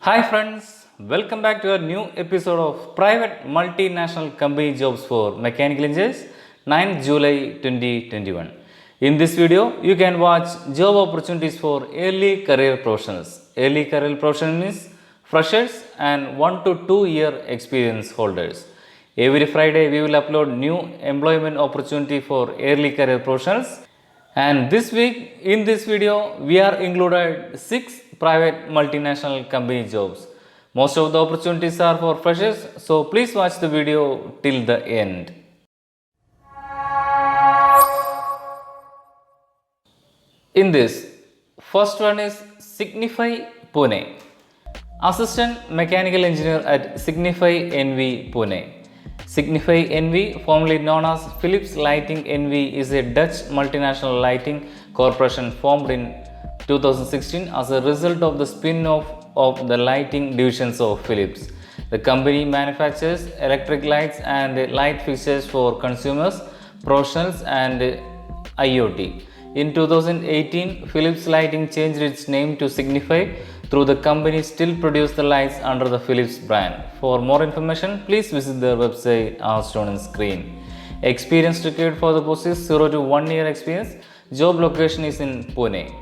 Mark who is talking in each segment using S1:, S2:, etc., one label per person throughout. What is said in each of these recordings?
S1: Hi friends, welcome back to a new episode of Private Multinational Company Jobs for Mechanical Engineers, 9th July 2021. In this video, you can watch job opportunities for early career professionals. Early career professionals means freshers and 1 to 2 year experience holders. Every Friday, we will upload new employment opportunity for early career professionals. And this week, in this video, we are included 6 private multinational company jobs. Most of the opportunities are for freshers, so please watch the video till the end. In this, first one is Signify Pune. Assistant Mechanical Engineer at Signify NV Pune. Signify NV, formerly known as Philips Lighting NV, is a Dutch multinational lighting corporation formed in 2016 as a result of the spin-off of the lighting divisions of Philips. The company manufactures electric lights and light fixtures for consumers, professionals, and IoT. In 2018, Philips Lighting changed its name to Signify, though the company still produces the lights under the Philips brand. For more information, please visit their website as shown on screen. Experience required for the post is 0 to 1 year experience. Job location is in Pune.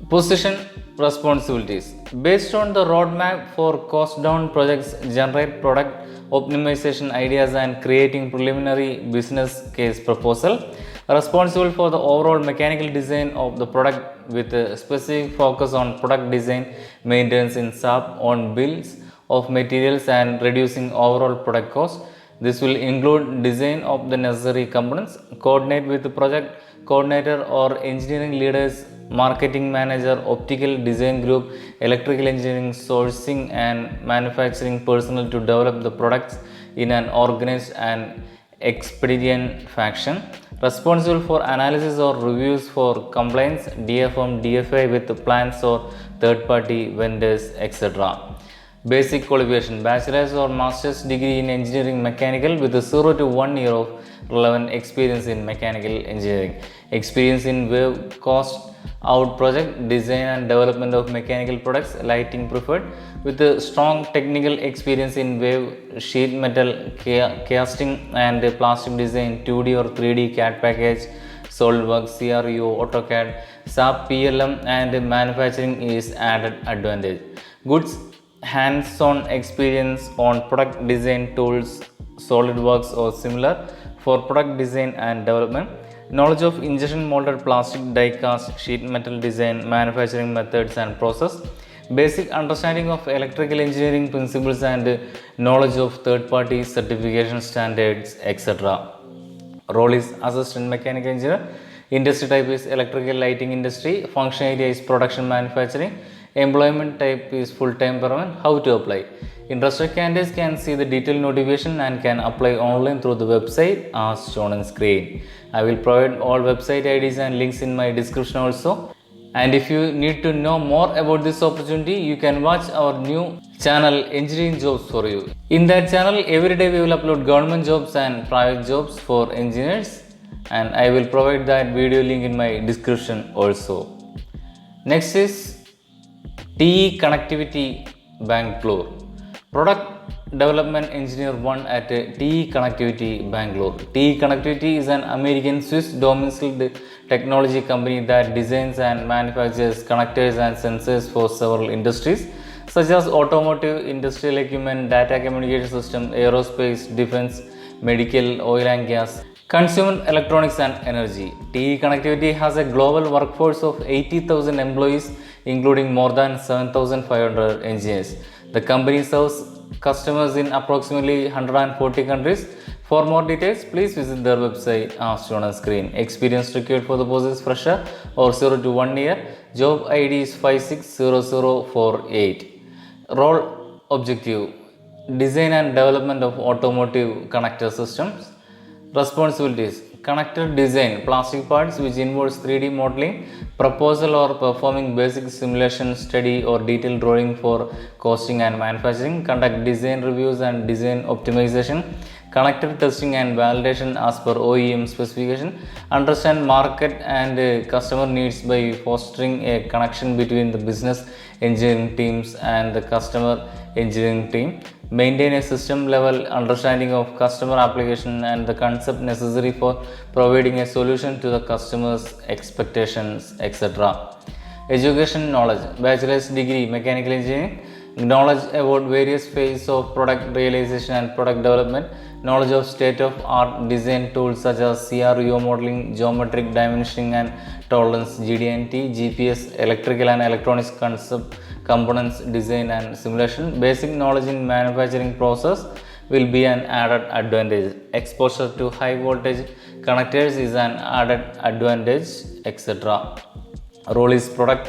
S1: Position responsibilities. Based on the roadmap for cost down projects, generate product optimization ideas and creating preliminary business case proposal. Responsible for the overall mechanical design of the product with a specific focus on product design, maintenance in SAP on bills of materials and reducing overall product cost. This will include design of the necessary components, coordinate with the project coordinator or engineering leaders, marketing manager, optical design group, electrical engineering, sourcing and manufacturing personnel to develop the products in an organized and expedient fashion. Responsible for analysis or reviews for compliance, DFM, DFI with plans or third party vendors, etc. Basic qualification: bachelor's or master's degree in engineering mechanical with 0 to 1 year of relevant experience in mechanical engineering. Experience in wave cost out project design and development of mechanical products, lighting preferred, with a strong technical experience in wave, sheet metal, casting and plastic design, 2D or 3D CAD package, SolidWorks, CRU, AutoCAD, SAP, PLM and manufacturing is added advantage. Goods hands-on experience on product design tools, SolidWorks or similar for product design and development. Knowledge of injection molded plastic die cast, sheet metal design, manufacturing methods and process. Basic understanding of electrical engineering principles and knowledge of third party certification standards, etc. Role is assistant mechanical engineer. Industry type is electrical lighting industry. Function area is production manufacturing. Employment type is full-time permanent. How to apply? Interested candidates can see the detailed notification and can apply online through the website as shown on screen. I will provide all website IDs and links in my description also. And if you need to know more about this opportunity, you can watch our new channel Engineering Jobs for You. In that channel, every day we will upload government jobs and private jobs for engineers, and I will provide that video link in my description also. Next is TE Connectivity Bangalore. Product Development Engineer 1 at TE Connectivity Bangalore. TE Connectivity is an American Swiss domiciled technology company that designs and manufactures connectors and sensors for several industries such as automotive, industrial equipment, data communication system, aerospace, defense, medical, oil and gas, consumer electronics and energy. TE Connectivity has a global workforce of 80,000 employees, including more than 7,500 engineers. The company serves customers in approximately 140 countries. For more details, please visit their website as shown on screen. Experience required for the post is fresher or 0 to 1 year. Job ID is 560048. Role objective: design and development of automotive connector systems. Responsibilities: connector design, plastic parts which involves 3D modeling, proposal or performing basic simulation study or detailed drawing for costing and manufacturing, conduct design reviews and design optimization, connected testing and validation as per OEM specification, understand market and customer needs by fostering a connection between the business engineering teams and the customer engineering team, maintain a system level understanding of customer application and the concept necessary for providing a solution to the customer's expectations, etc. Education knowledge, bachelor's degree mechanical engineering, knowledge about various phases of product realization and product development, knowledge of state of art design tools such as CRUO modeling, geometric dimensioning and tolerance, GD&T, GPS, electrical and electronics concept components design and simulation. Basic knowledge in manufacturing process will be an added advantage. Exposure to high voltage connectors is an added advantage, etc. Role is product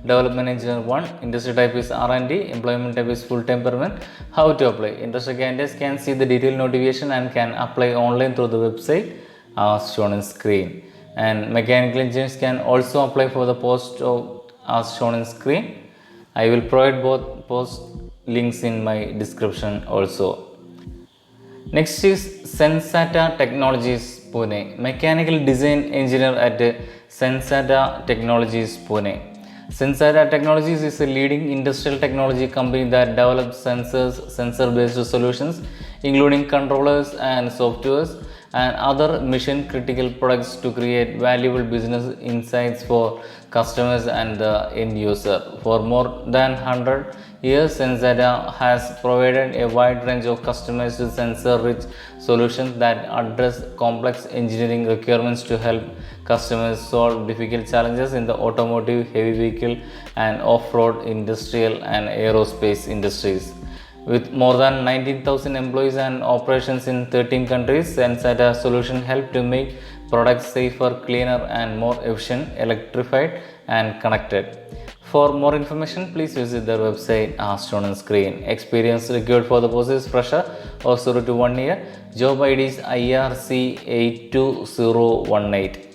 S1: development engineer 1. Industry type is R&D. Employment type is full-time permanent. How to apply? Interested candidates can see the detailed notification and can apply online through the website as shown on screen. And mechanical engineers can also apply for the post as shown on screen. I will provide both post links in my description also. Next is Sensata Technologies Pune. Mechanical design engineer at Sensata Technologies Pune. Sensata Technologies is a leading industrial technology company that develops sensors, sensor-based solutions, including controllers and softwares and other mission critical products to create valuable business insights for customers and the end user. For more than 100 years, Sensata has provided a wide range of customized sensor-rich solutions that address complex engineering requirements to help customers solve difficult challenges in the automotive, heavy vehicle and off-road industrial and aerospace industries. With more than 19,000 employees and operations in 13 countries, Sensata solution help to make products safer, cleaner and more efficient, electrified and connected. For more information, please visit their website as shown on screen. Experience required for the post is fresher or 0 to 1 year. Job ID is IRC82018.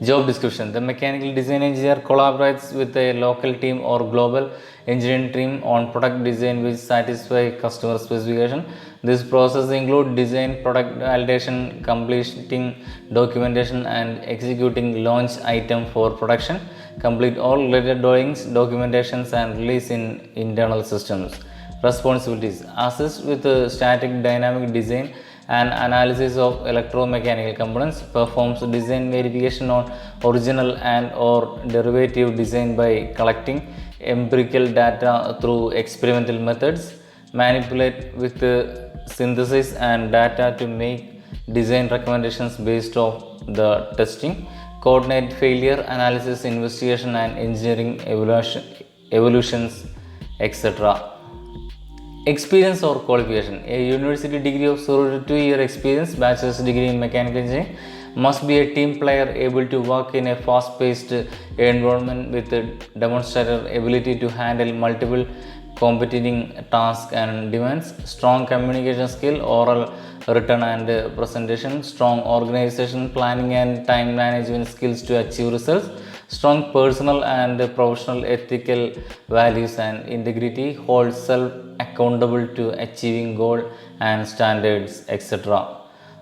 S1: Job description. The mechanical design engineer collaborates with a local team or global engineering team on product design which satisfy customer specification. This process includes design, product validation, completing documentation and executing launch item for production. Complete all related drawings, documentations and release in internal systems. Responsibilities. Assist with static dynamic design and analysis of electromechanical components, performs design verification on original and or derivative design by collecting empirical data through experimental methods, manipulate with synthesis and data to make design recommendations based off the testing, coordinate failure analysis, investigation and engineering evolutions, etc. Experience or qualification. A university degree of 0 to 2 year experience, bachelor's degree in mechanical engineering, must be a team player able to work in a fast-paced environment with a demonstrated ability to handle multiple competing tasks and demands, strong communication skill, oral, written and presentation, strong organization, planning and time management skills to achieve results, strong personal and professional ethical values and integrity, hold self accountable to achieving goal and standards, etc.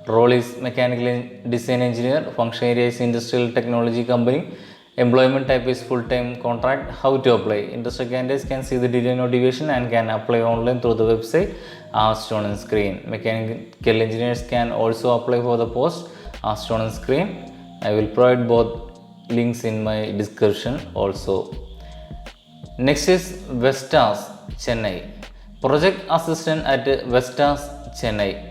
S1: Role is mechanical design engineer. Function area is industrial technology company. Employment type is full-time contract. How to apply? Interested candidates can see the detailed notification and can apply online through the website as shown on screen. Mechanical engineers can also apply for the post as shown on screen. I will provide both links in my description also. Next is Vestas Chennai. Project assistant at Vestas Chennai.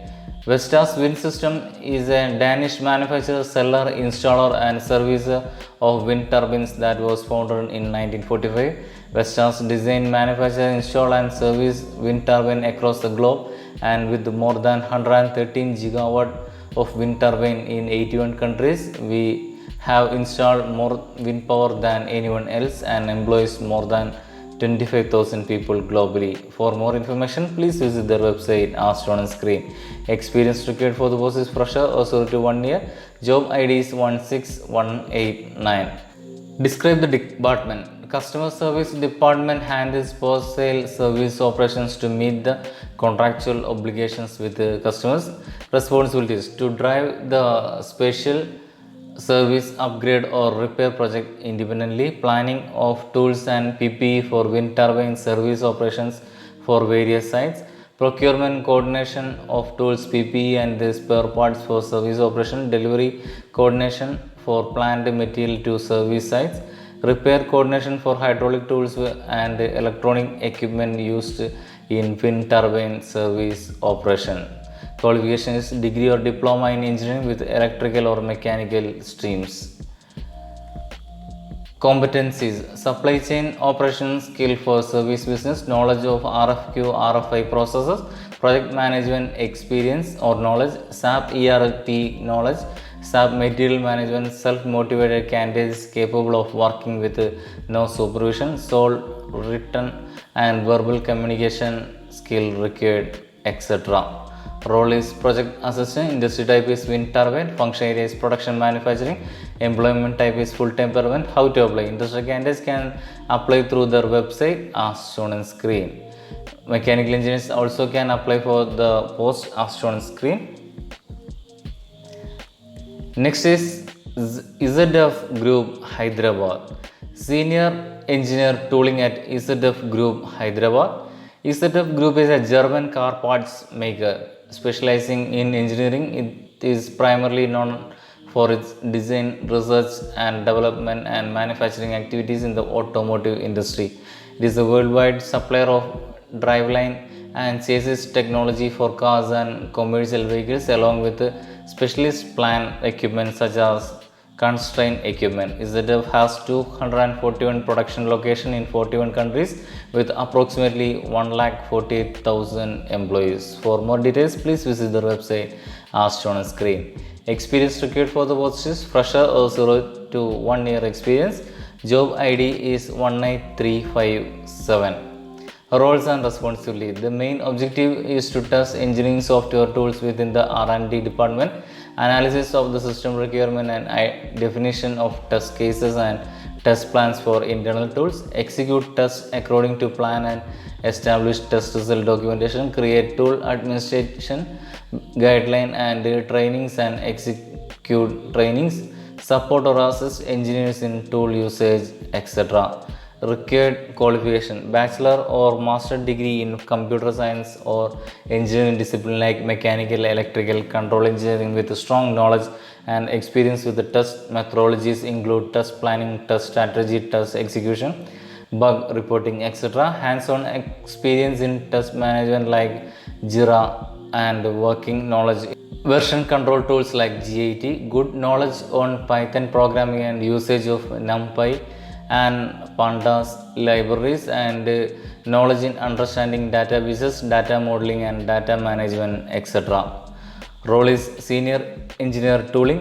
S1: Vestas Wind System is a Danish manufacturer, seller, installer and servicer of wind turbines that was founded in 1945. Vestas design, manufacture, install and service wind turbine across the globe, and with more than 113 gigawatt of wind turbine in 81 countries, we have installed more wind power than anyone else and employs more than 25,000 people globally. For more information, please visit their website as shown on screen. Experience required for the post is fresher or 0 to 1 year. Job ID is 16189. Describe the department. customer service department handles post-sale service operations to meet the contractual obligations with the customers. Responsibilities to drive the special service upgrade or repair project independently. Planning of tools and PPE for wind turbine service operations for various sites. Procurement coordination of tools, PPE and the spare parts for service operation. Delivery coordination for plant material to service sites. Repair coordination for hydraulic tools and electronic equipment used in wind turbine service operation. Qualification is degree or diploma in engineering with electrical or mechanical streams. Competencies: supply chain operations skill for service business, knowledge of RFQ, RFI processes, project management experience or knowledge, SAP ERP knowledge, SAP material management, self-motivated candidates capable of working with no supervision, sole written and verbal communication skill required, etc. Role is project assistant, industry type is wind turbine, function area is production manufacturing, employment type is full-time permanent. How to apply? Interested candidates can apply through their website as shown on screen. Mechanical engineers also can apply for the post as shown on screen. Next is ZF Group Hyderabad. Senior Engineer Tooling at ZF Group Hyderabad. ZF Group is a German car parts maker specializing in engineering. It is primarily known for its design, research and development and manufacturing activities in the automotive industry. It is a worldwide supplier of driveline and chassis technology for cars and commercial vehicles, along with specialist plant equipment such as constraint equipment. ZF has 241 production locations in 41 countries with approximately 1,48,000 employees. For more details, please visit their website as shown on screen. Experience required for the post is fresher or 0 to 1 year experience. Job ID is 19357. Roles and responsibilities. The main objective is to test engineering software tools within the R&D department, analysis of the system requirement and definition of test cases and test plans for internal tools, execute tests according to plan and establish test result documentation, create tool administration guideline and trainings and execute trainings, support or assist engineers in tool usage, etc. Required qualification: bachelor or master degree in computer science or engineering discipline like mechanical, electrical, control engineering with strong knowledge and experience with the test methodologies include test planning, test strategy, test execution, bug reporting, etc. Hands-on experience in test management like Jira and working knowledge version control tools like GIT, good knowledge on Python programming and usage of NumPy and Pandas libraries, and knowledge in understanding databases, data modeling and data management, etc. Role is senior engineer tooling.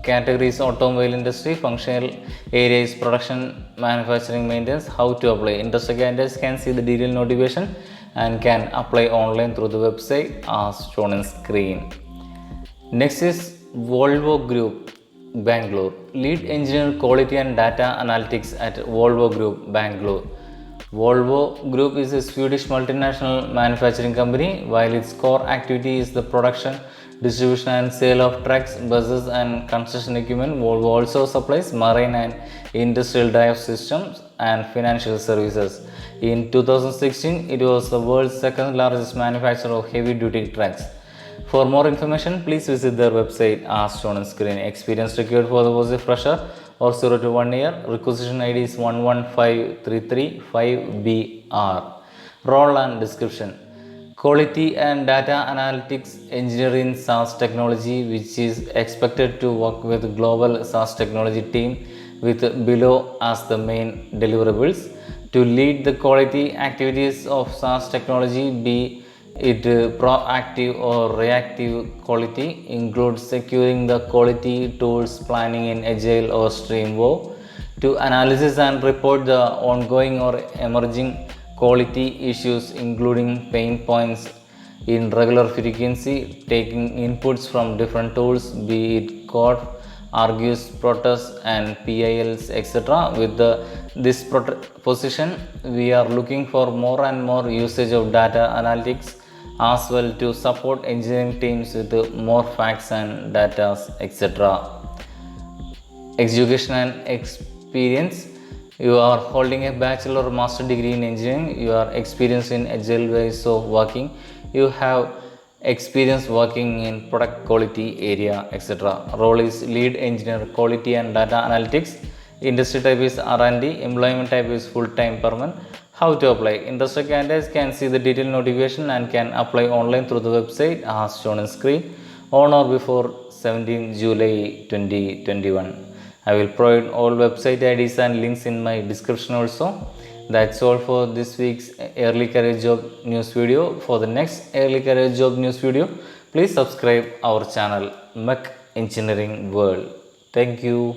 S1: Category is automobile industry. Functional area is production, manufacturing, maintenance. How to apply? Interested candidates can see the detailed notification and can apply online through the website as shown on screen. Next is Volvo Group Bangalore. Lead engineer quality and data analytics at Volvo Group Bangalore. Volvo Group is a Swedish multinational manufacturing company. While its core activity is the production, distribution and sale of trucks, buses and construction equipment, Volvo also supplies marine and industrial drive systems and financial services. In 2016, it was the world's second largest manufacturer of heavy duty trucks. For more information, please visit their website as shown on screen. Experience required for the was a fresher or 0 to 1 year. Requisition ID is 115335BR. Role and description: quality and data analytics engineer in SaaS technology, which is expected to work with global SaaS technology team with below as the main deliverables: to lead the quality activities of SaaS technology, be it proactive or reactive quality, includes securing the quality tools, planning in agile or streamwo, to analysis and report the ongoing or emerging quality issues including pain points in regular frequency, taking inputs from different tools, be it code argues, protests, and PILs, etc. With this position, we are looking for more and more usage of data analytics as well to support engineering teams with more facts and data, etc. Education and experience. You are holding a bachelor or master degree in engineering. You are experienced in agile ways of working. You have experience working in product quality area, etc. Role is lead engineer, quality and data analytics. Industry type is R&D. Employment type is full-time permanent. How to apply? Interested candidates can see the detailed notification and can apply online through the website as shown on screen on or before 17 July 2021. I will provide all website IDs and links in my description also. That's all for this week's early career job news video. For the next early career job news video, please subscribe our channel Mech Engineering World. Thank you.